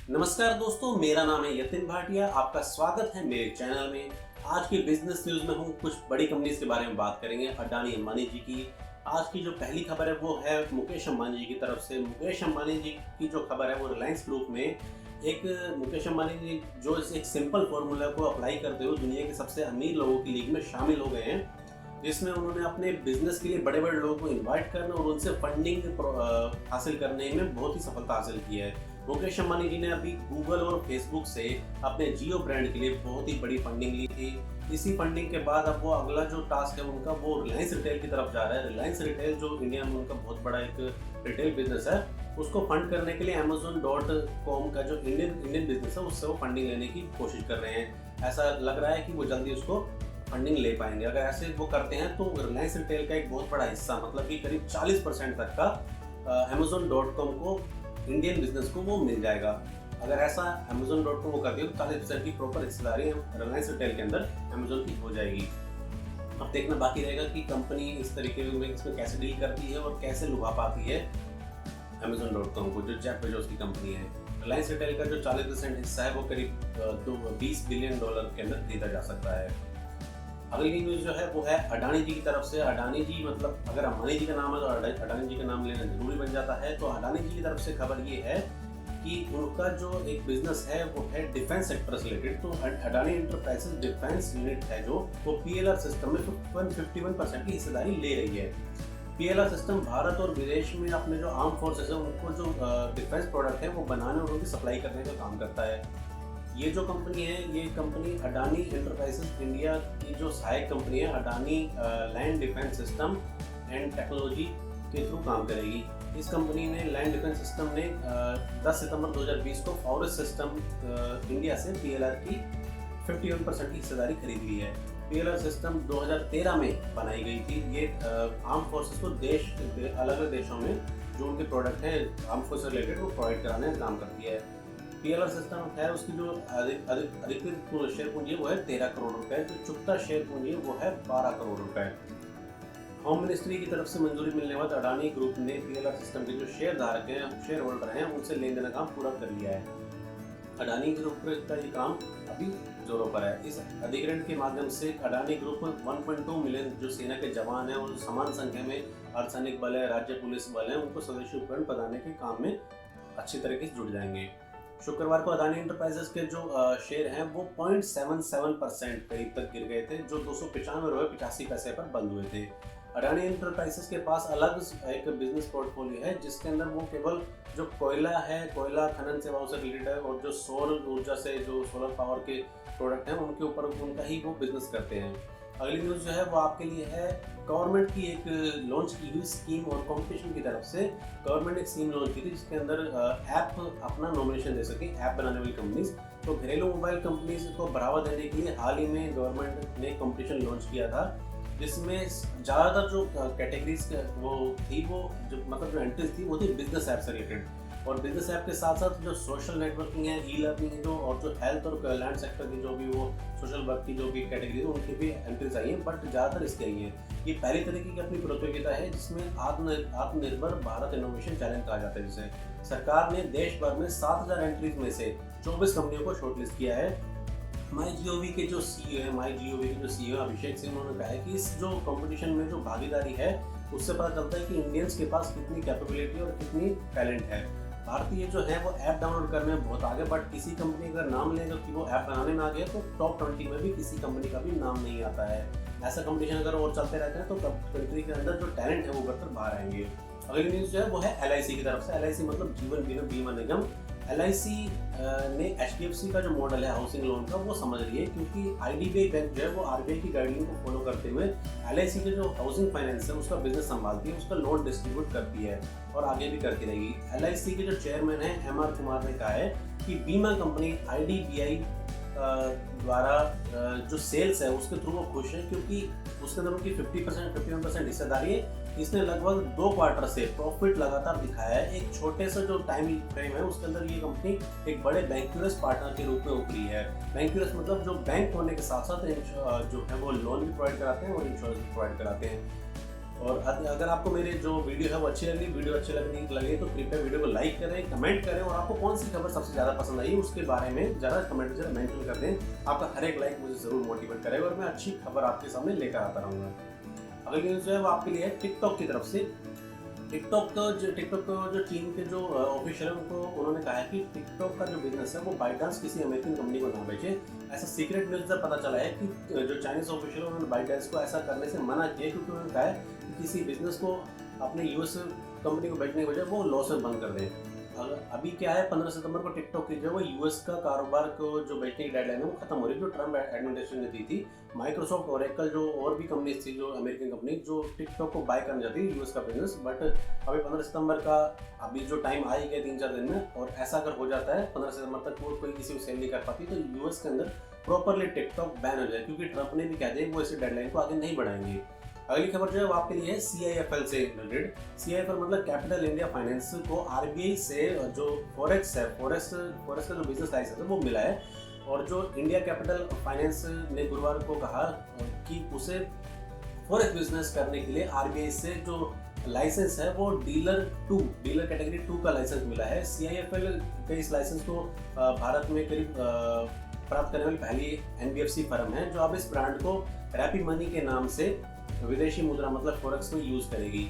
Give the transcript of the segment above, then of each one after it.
नमस्कार दोस्तों, मेरा नाम है यतिन भाटिया। आपका स्वागत है मेरे चैनल में। आज की बिजनेस न्यूज़ में हम कुछ बड़ी कंपनीज के बारे में बात करेंगे। अडानी अंबानी जी की आज की जो पहली खबर है वो है मुकेश अंबानी जी की तरफ से। मुकेश अंबानी जी की जो खबर है वो रिलायंस ग्रुप में एक मुकेश अंबानी जी जो एक सिंपल फॉर्मूला को अप्लाई करते हुए दुनिया के सबसे अमीर लोगों की लीग में शामिल हो गए हैं, जिसमें उन्होंने अपने बिजनेस के लिए बड़े बड़े लोगों को इन्वाइट करने और उनसे फंडिंग हासिल करने में बहुत ही सफलता हासिल की है। मुकेश अंबानी जी ने अभी गूगल और फेसबुक से अपने जियो ब्रांड के लिए बहुत ही बड़ी फंडिंग ली थी। इसी फंडिंग के बाद अब वो अगला जो टास्क है उनका वो रिलायंस रिटेल की तरफ जा रहा है। रिलायंस रिटेल जो इंडिया में उनका बहुत बड़ा एक रिटेल बिजनेस है, उसको फंड करने के लिए Amazon.com का जो इंडियन बिजनेस है उससे वो फंडिंग लेने की कोशिश कर रहे हैं। ऐसा लग रहा है कि वो जल्दी उसको फंडिंग ले पाएंगे। अगर ऐसे वो करते हैं तो रिलायंस रिटेल का एक बहुत बड़ा हिस्सा, मतलब कि करीब 40% तक का Amazon.com को, इंडियन बिजनेस को वो मिल जाएगा। अगर ऐसा Amazon.com वो करती है तो 40% की प्रॉपर हिस्सेदारी रिलायंस रिटेल के अंदर Amazon की हो जाएगी। अब देखना बाकी रहेगा कि कंपनी इस तरीके में इसमें कैसे डील करती है और कैसे लुभा पाती है Amazon.com को, जो जेफ बेजोस की कंपनी है। रिलायंस रिटेल का जो 40% हिस्सा है वो करीब $20 बिलियन के अंदर खरीदा जा सकता है। अगली न्यूज़ जो है वो है अडानी जी की तरफ से। अडानी जी, मतलब अगर अंबानी जी का नाम है तो अडानी जी का नाम लेना जरूरी बन जाता है। तो अडानी जी की तरफ से खबर ये है कि उनका जो एक बिजनेस है वो है डिफेंस सेक्टर से रिलेटेड। तो अडानी एंटरप्राइजेस डिफेंस यूनिट है जो वो PLR सिस्टम में 51% की हिस्सेदारी ले रही है। PLR सिस्टम भारत और विदेश में अपने जो आर्म फोर्सेस है उनको जो डिफेंस प्रोडक्ट है वो बनाने और उनकी सप्लाई करने का काम करता है। ये जो कंपनी है, ये कंपनी अडानी एंटरप्राइजेस इंडिया की जो सहायक कंपनी है, Adani land defence system and technology के थ्रू काम करेगी। इस कंपनी ने लैंड डिफेंस सिस्टम ने 10 सितंबर 2020 को फॉरेस्ट सिस्टम इंडिया से PLR की 51% की हिस्सेदारी खरीद ली है। PLR सिस्टम 2013 में बनाई गई थी। ये आर्म फोर्सेस को अलग अलग देशों में जो उनके प्रोडक्ट हैं आर्म फोर्स से रिलेटेड वो प्रोवाइड कराने का काम करती है। PLR सिस्टम है, उसकी जो अधिकृत शेयर पूंजी है वो है 13 करोड़ रुपए, जो चुकता शेयर पूंजी है वो है 12 करोड़ रुपए। होम मिनिस्ट्री की तरफ से मंजूरी मिलने के बाद अडानी ग्रुप ने PLR सिस्टम के जो शेयर धारक हैं, शेयर होल्डर हैं, उनसे लेन देन का काम पूरा कर लिया है। अडानी ग्रुप का ये काम अभी जोरों पर है। इस अधिग्रहण के माध्यम से अडानी ग्रुप 1.2 मिलियन जो सेना के जवान हैं और समान संख्या में अर्धसैनिक बल है, राज्य पुलिस बल है, उनको स्वदेशी उपकरण प्रदान के काम में अच्छी तरीके से जुड़ जाएंगे। शुक्रवार को अडानी एंटरप्राइजेस के जो शेयर हैं वो 0.77% करीब तक गिर गए थे, जो ₹295.85 पर बंद हुए थे। अडानी एंटरप्राइजेस के पास अलग एक बिजनेस पोर्टफोलियो है जिसके अंदर वो केवल जो कोयला है, कोयला खनन सेवाओं से रिलेटेड है और जो सौर ऊर्जा से जो सोलर पावर के प्रोडक्ट हैं उनके ऊपर उनका ही वो बिजनेस करते हैं। अगली न्यूज़ जो है वो आपके लिए है गवर्नमेंट की एक लॉन्च की हुई स्कीम और कंपटीशन की तरफ से। गवर्नमेंट एक स्कीम लॉन्च की थी जिसके अंदर ऐप अपना नॉमिनेशन दे सके, ऐप बनाने वाली कंपनीज। तो घरेलू मोबाइल कंपनीज को बढ़ावा देने के लिए हाल ही में गवर्नमेंट ने कंपटीशन लॉन्च किया था, जिसमें ज़्यादातर जो कैटेगरीज वो थी, वो जो मतलब जो एंट्रीज थी वो थी बिजनेस ऐप से रिलेटेड। और बिजनेस ऐप के साथ साथ जो सोशल नेटवर्किंग है, ई लर्निंग है, जो और जो हेल्थ और लैंड सेक्टर की जो भी वो सोशल वर्क की जो भी कैटेगरी है उनकी भी एंट्रीज आई हैं, बट ज़्यादातर इसके आई हैं। ये पहली तरीके की अपनी प्रतियोगिता है जिसमें आत्मनिर्भर भारत इनोवेशन चैलेंज कहा जाता है, जिसे सरकार ने देश भर में 7000 एंट्रीज में से 24 कंपनियों को शॉर्टलिस्ट किया है। MyGov के जो CEO अभिषेक सिंह, उन्होंने कहा है कि इस जो कंपटीशन में जो भागीदारी है उससे पता चलता है कि इंडियंस के पास कितनी कैपेबिलिटी और कितनी टैलेंट है। भारतीय जो है वो ऐप डाउनलोड करने में बहुत आगे, बट किसी कंपनी का नाम लेगा कि वो ऐप बनाने में आगे है तो टॉप 20 में भी किसी कंपनी का भी नाम नहीं आता है। ऐसा कंपटीशन अगर और चलते रहते हैं तो कंट्री के अंदर जो टैलेंट है वो बढ़कर बाहर आएंगे। अगली न्यूज़ जो है वो है LIC की तरफ से। LIC मतलब जीवन बीमा निगम। LIC ने HDFC का जो मॉडल है हाउसिंग लोन का वो समझ रही है, क्योंकि IDBI बैंक जो है वो RBI की गाइडलाइन को फॉलो करते हुए LIC के जो हाउसिंग फाइनेंस है उसका बिजनेस संभालती है, उसका लोन डिस्ट्रीब्यूट करती है और आगे भी करती रहेगी। LIC के जो चेयरमैन है MR कुमार ने कहा है कि बीमा कंपनी IDBI द्वारा जो सेल्स है उसके थ्रू वो खुश है, क्योंकि उसके अंदर उनकी 51% हिस्सेदारी है। इसने लगभग 2 क्वार्टर से प्रॉफिट लगातार दिखाया है। एक छोटे से जो टाइम फ्रेम है उसके अंदर ये कंपनी एक बड़े बैंक्यूरस पार्टनर के रूप में उभरी है। बैंक्यूरस मतलब जो बैंक होने के साथ साथ जो है वो लोन भी प्रोवाइड कराते हैं और इंश्योरेंस भी प्रोवाइड कराते हैं। और अगर आपको मेरे जो वीडियो है वो अच्छी लगी, वीडियो अच्छी लगे तो कृपया वीडियो को लाइक करें, कमेंट करें और आपको कौन सी खबर सबसे ज़्यादा पसंद आई उसके बारे में ज़्यादा कमेंट में मेंशन कर दें। आपका हर एक लाइक मुझे ज़रूर मोटिवेट करेगा और मैं अच्छी खबर आपके सामने लेकर आता रहूँगा। अगली न्यूज़ जो है वो आपके लिए है टिकटॉक की तरफ से। टिकटॉक को जो चीन के जो ऑफिशियल उनको उन्होंने कहा है कि टिकटॉक का जो बिजनेस है वो बाइडांस किसी अमेरिकन कंपनी को ना बेचे। ऐसा सीक्रेट न्यूज़ से पता चला है कि जो चाइनीज ऑफिशियल उन्होंने बाइडांस को ऐसा करने से मना किया, क्योंकि उन्होंने कहा है कि किसी बिजनेस को अपने यूएस कंपनी को बेचने की बजाय वो लॉस में बंद कर दें। अभी क्या है, 15 सितंबर को टिकटॉक की जो वो यूएस का कारोबार को जो बेचने की डेडलाइन है वो खत्म हो रही है, जो ट्रम्प एडमिनिस्ट्रेशन ने दी थी। माइक्रोसॉफ्ट, ओरेकल जो और भी कंपनीज थी जो अमेरिकन कंपनी जो टिकटॉक को बाय करना चाहती थी यूएस का बिजनेस, बट अभी 15 सितंबर का अभी जो टाइम आ ही गया 3-4 दिन में, और ऐसा अगर हो जाता है 15 सितंबर तक वो कोई किसी को सेल नहीं कर पाती तो यूएस के अंदर प्रॉपरली टिकटॉक बैन हो जाए, क्योंकि ट्रम्प ने भी कह दिया वो इस डेडलाइन को आगे नहीं बढ़ाएंगे। अगली खबर जो है वो आपके लिए है CIFL से रिलेटेड। CIFL मतलब कैपिटल इंडिया फाइनेंस को RBI से जो फॉरेक्स का जो बिजनेस लाइसेंस है वो मिला है, और जो इंडिया कैपिटल फाइनेंस ने गुरुवार को कहा कि उसे फॉरेक्स बिजनेस करने के लिए RBI से जो लाइसेंस है वो डीलर कैटेगरी 2 का लाइसेंस मिला है। CIFL के इस लाइसेंस को भारत में करीब प्राप्त करने वाली पहली NBFC फर्म है जो अब इस ब्रांड को रैपी मनी के नाम से विदेशी मुद्रा मतलब फॉरेक्स में यूज करेगी।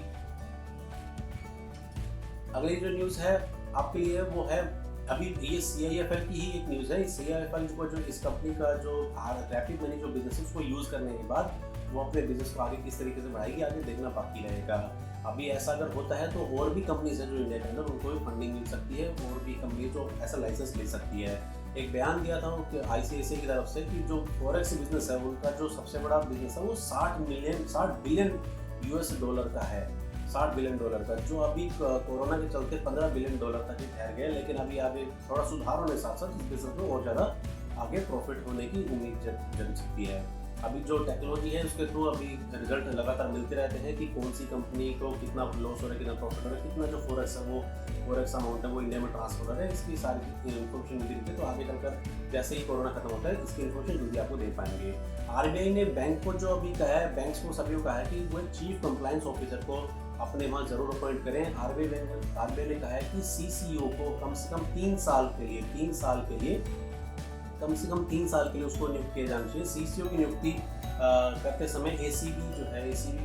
अगली जो न्यूज़ है आपके लिए वो है, अभी ये CIFL की ही एक न्यूज़ है। CIFL को जो इस कंपनी का जो रैपिड मनी जो बिजनेस है उसको यूज़ करने के बाद वो अपने बिजनेस को आगे किस तरीके से बढ़ाएगी आगे देखना बाकी रहेगा। अभी ऐसा अगर होता है तो और भी कंपनीज है जो इंडिया के अंदर उनको भी फंडिंग मिल सकती है, और भी कंपनी जो ऐसा लाइसेंस ले सकती है। एक बयान दिया था ICICI की तरफ से कि जो फॉरेक्स बिजनेस है उनका जो सबसे बड़ा बिजनेस है वो 60 बिलियन $US का है। $60 बिलियन का, जो अभी कोरोना के चलते $15 बिलियन तक ही ठहर गए, लेकिन अभी आगे थोड़ा सुधार होने के साथ साथ इस बिजनेस में और ज़्यादा आगे प्रॉफिट होने की उम्मीद जन सकती है। अभी जो टेक्नोलॉजी है उसके थ्रू अभी रिजल्ट लगातार मिलते रहते हैं कि कौन सी कंपनी को कितना लॉस हो रहा है, कितना प्रॉफिट हो रहा है, कितना जो फॉरेक्स अमाउंट है वो इंडिया में ट्रांसफर हो रहा है, इसकी सारी इन्फॉर्मेशन मिलती रहती है। तो आगे चलकर जैसे ही कोरोना खत्म होता है इसकी इन्फॉर्मेशन जल्दी आपको दे पाएंगे। RBI ने बैंक को जो अभी कहा है, बैंक्स को सभी को कहा है कि वो चीफ कंप्लायंस ऑफिसर को अपने वहाँ जरूर अपॉइंट करें। RBI ने कहा है कि CCO को कम से कम 3 साल के लिए उसको नियुक्त किया जाना चाहिए। CCO की नियुक्ति करते समय ACB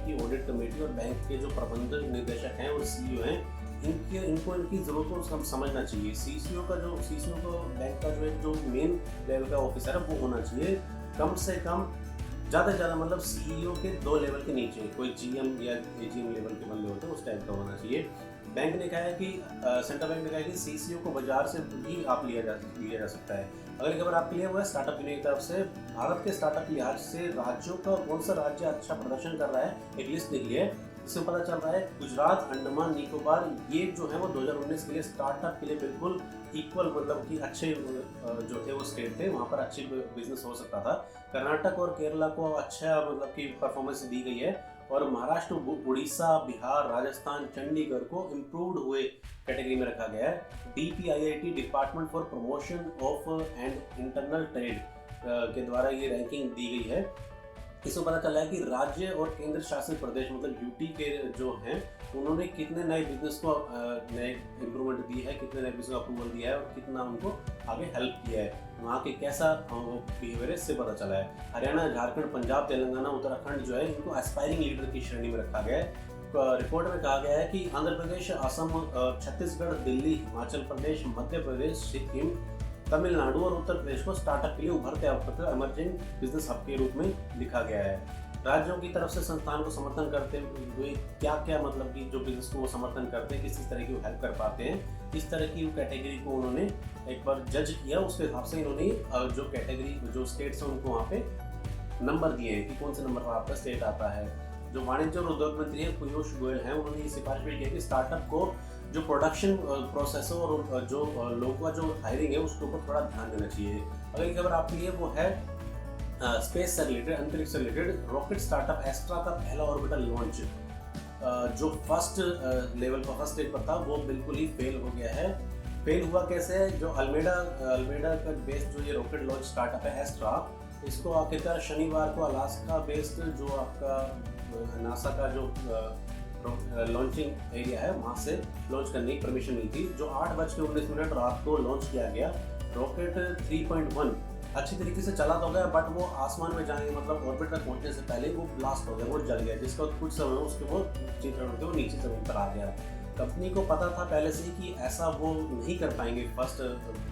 की ऑडिट कमेटी और बैंक के जो प्रबंधक निदेशक हैं और CEO हैं इनको इनकी जरूरत को हम समझना चाहिए। CCO को बैंक का जो मेन लेवल का ऑफिसर है वो होना चाहिए, कम से कम ज़्यादा से ज़्यादा मतलब CEO के 2 लेवल के नीचे, कोई GM या AGM लेवल के बंदे होते हैं उस टाइप का होना चाहिए। बैंक ने कहा है कि सेंट्रल बैंक ने कहा है कि CCO को बाजार से भी आप लिया जा सकता है। अगली खबर आपके लिए वो है स्टार्टअप यूनियन की तरफ से। भारत के स्टार्टअप लिहाज से राज्यों का कौन सा राज्य अच्छा प्रदर्शन कर रहा है एक लिस्ट निकली है, इसमें पता चल रहा है गुजरात, अंडमान निकोबार ये जो है वो 2019 के लिए स्टार्टअप के लिए बिल्कुल इक्वल मतलब कि अच्छे जो थे वो स्टेट थे, वहाँ पर अच्छी बिजनेस हो सकता था। कर्नाटक और केरला को अच्छा मतलब कि परफॉर्मेंस दी गई है, और महाराष्ट्र, उड़ीसा, बिहार, राजस्थान, चंडीगढ़ को इम्प्रूव्ड हुए कैटेगरी में रखा गया है। DPIIT department for promotion of and internal trade के द्वारा ये रैंकिंग दी गई है। इसमें पता चला है कि राज्य और केंद्र शासित प्रदेश मतलब UT के जो हैं उन्होंने कितने नए बिजनेस को नए इम्प्रूवमेंट दी है, कितने नए बिजनेस को अप्रूवल दिया है और कितना उनको आगे हेल्प किया है, वहाँ के कैसा बिहेवियर है इससे पता चला है। हरियाणा, झारखंड, पंजाब, तेलंगाना, उत्तराखंड जो है इनको एस्पायरिंग लीडर की श्रेणी में रखा गया है। रिपोर्ट में कहा गया है कि आंध्र प्रदेश, असम, छत्तीसगढ़, दिल्ली, हिमाचल प्रदेश, मध्य प्रदेश, सिक्किम, तमिलनाडु और उत्तर प्रदेश को स्टार्टअप के लिए उभरते अवसर इमर्जिंग बिजनेस हब के रूप में लिखा गया है। राज्यों की तरफ से संस्थान को समर्थन करते हुए क्या क्या मतलब कि जो बिजनेस को वो समर्थन करते हैं, किस तरह की वो हेल्प कर पाते हैं, इस तरह की कैटेगरी को उन्होंने एक बार जज किया। उसके हिसाब से इन्होंने जो कैटेगरी जो स्टेट्स हैं उनको वहाँ पे नंबर दिए हैं कि कौन से नंबर पर आपका स्टेट आता है। जो वाणिज्य और उद्योग मंत्री हैं पीयूष गोयल हैं, उन्होंने ये सिफारिश भी की कि स्टार्टअप को जो प्रोडक्शन प्रोसेस है और जो लोगों का जो हायरिंग है उसके ऊपर थोड़ा ध्यान देना चाहिए। अगली खबर आपके लिए वो है स्पेस से रिलेटेड, अंतरिक्ष से रिलेटेड। रॉकेट स्टार्टअप एस्ट्रा का पहला ऑर्बिटल लॉन्च जो फर्स्ट लेवल पर फर्स्ट स्टेज पर था वो बिल्कुल ही फेल हो गया है। फेल हुआ कैसे है, जो अल्मेडा का बेस्ड जो ये रॉकेट लॉन्च स्टार्टअप है एस्ट्रा, इसको आखिरकार शनिवार को अलास्का बेस्ड जो आपका नासा का जो लॉन्चिंग एरिया है, वहाँ से लॉन्च करने की परमिशन मिली थी। जो 8:19 रात को लॉन्च किया गया रॉकेट 3.1 अच्छी तरीके से चला तो गया, बट वो आसमान में जाने मतलब ऑर्बिट तक पहुंचने से पहले वो ब्लास्ट हो गया, वो जल गया, जिसका कुछ समय उसके वो चित्रण होते वो नीचे जमीन पर आ गया। कंपनी को पता था पहले से ही कि ऐसा वो नहीं कर पाएंगे फर्स्ट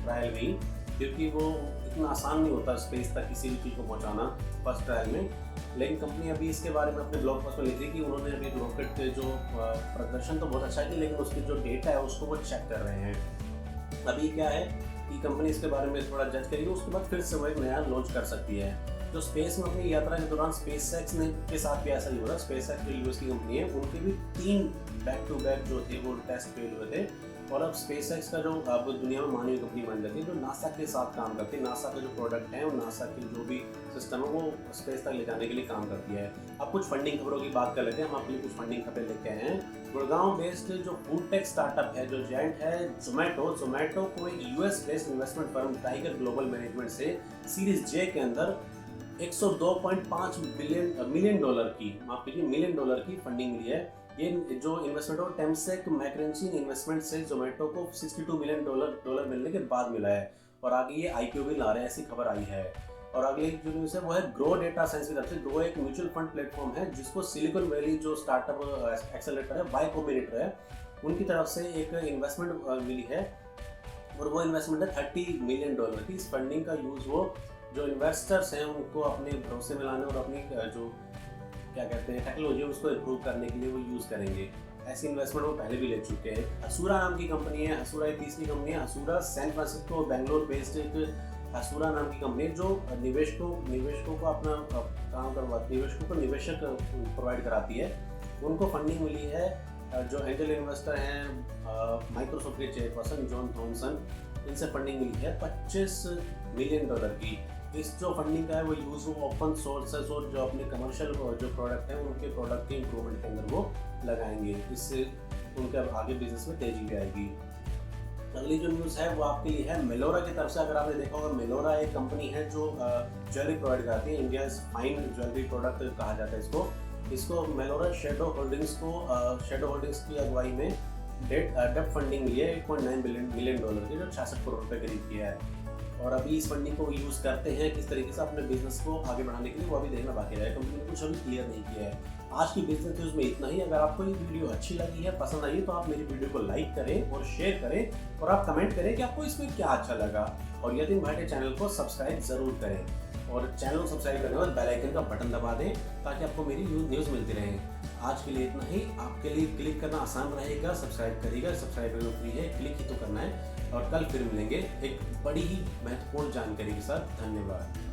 ट्रायल में ही, क्योंकि वो इतना आसान नहीं होता स्पेस तक किसी भी चीज़ को पहुंचाना फर्स्ट ट्रायल में। लेकिन कंपनी अभी इसके बारे में अपने ब्लॉग पोस्ट में लिखी कि उन्होंने अभी रॉकेट के जो प्रदर्शन तो बहुत अच्छा किया, लेकिन उसके जो डेटा है उसको वो चेक कर रहे हैं। अभी क्या है कि कंपनी इसके बारे में थोड़ा जज करेगी, उसके बाद फिर से वो एक नया लॉन्च कर सकती है। जो स्पेस में अपनी यात्रा के दौरान SpaceX ने के साथ भी ऐसा ही हो रहा है। SpaceX जो यूएस की कंपनी है, उनके भी 3 बैक टू बैक जो थे वो टेस्ट फेल हुए थे। और अब SpaceX का जो अब दुनिया में मानवीय कंपनी बन जाती है, जो नासा के साथ काम करती है। नासा के जो प्रोडक्ट हैं और नासा के जो भी सिस्टम है वो स्पेस तक ले जाने के लिए काम करती है। अब कुछ फंडिंग खबरों की बात कर लेते हैं। हम आपके लिए कुछ फंडिंग खबरें लेके आए हैं। गुड़गांव बेस्ड जो फूड टेक स्टार्टअप है, जो जायंट है जोमेटो को एक US based investment firm tiger global management से सीरीज J के अंदर 102.5 मिलियन डॉलर की फंडिंग मिली है। ये जो इन्वेस्टमेंट है टेमसेक मैकेंजी इन्वेस्टमेंट से जोमेटो को 62 मिलियन डॉलर मिलने के बाद मिला है, और आगे ये IPO भी ला रहे हैं, ऐसी खबर आई है। और अगली जो न्यूज़ है वो है ग्रो डेटा साइंस की तरफ से। ग्रो एक म्यूचुअल फंड प्लेटफॉर्म है जिसको सिलिकॉन वैली जो स्टार्टअप एक्सेलरेटर है, वाई कॉम्बिनेटर है, उनकी तरफ से एक इन्वेस्टमेंट मिली है, और वो इन्वेस्टमेंट है $30 मिलियन की। इस फंडिंग का यूज़ वो जो इन्वेस्टर्स हैं उनको अपने भरोसे में लाने और अपनी जो क्या कहते हैं टेक्नोलॉजी उसको इम्प्रूव करने के लिए वो यूज़ करेंगे। ऐसी इन्वेस्टमेंट वो पहले भी ले चुके हैं। हसूरा नाम की कंपनी है, हसूरा एक तीसरी कंपनी है। हसूरा सैन फ्रांसिस्को बेंगलोर बेस्ड एक हसूरा नाम की कंपनी जो निवेशकों को अपना काम करवाती है, निवेशकों को निवेशक प्रोवाइड कराती है। उनको फंडिंग मिली है। जो एंजल इन्वेस्टर हैं माइक्रोसॉफ्ट के चेयरपर्सन जॉन थॉमसन, इनसे फंडिंग मिली है $25 मिलियन की। इस जो फंडिंग का है वो यूज़ वो ओपन सोर्स है, और जो अपने कमर्शियल जो प्रोडक्ट हैं उनके प्रोडक्ट के इम्प्रूवमेंट के अंदर वो लगाएंगे। इससे उनके आगे बिजनेस में तेजी भी आएगी। अगली जो न्यूज़ है वो आपके लिए है मेलोरा की तरफ से। अगर आपने देखा होगा, मेलोरा एक कंपनी है जो ज्वेलरी प्रोवाइड कराती है। इंडिया फाइन ज्वेलरी प्रोडक्ट कहा जाता है इसको मेलोरा शेडो होल्डिंग्स की अगुवाई में डेट फंडिंग मिली है $8.9 मिलियन की, जो 66 करोड़ रुपए करीब की है। और अभी इस फंडिंग को यूज़ करते हैं किस तरीके से अपने बिजनेस को आगे बढ़ाने के लिए, वो अभी देखना बाकी है। कंपनी ने कुछ अभी क्लियर नहीं किया है। आज की बिजनेस न्यूज़ में इतना ही। अगर आपको ये वीडियो अच्छी लगी है, पसंद आई है, तो आप मेरी वीडियो को लाइक करें और शेयर करें, और आप कमेंट करें कि आपको इसमें क्या अच्छा लगा। और यतिन भाटिया चैनल को सब्सक्राइब ज़रूर करें, और चैनल को सब्सक्राइब करने के बाद बेल आइकन का बटन दबा दें ताकि आपको मेरी न्यूज़ मिलती रहे। आज के लिए इतना ही। आपके लिए क्लिक करना आसान रहेगा, सब्सक्राइब करिएगा, सब्सक्राइब करना फ्री है, क्लिक ही तो करना है। और कल फिर मिलेंगे एक बड़ी ही महत्वपूर्ण जानकारी के साथ। धन्यवाद।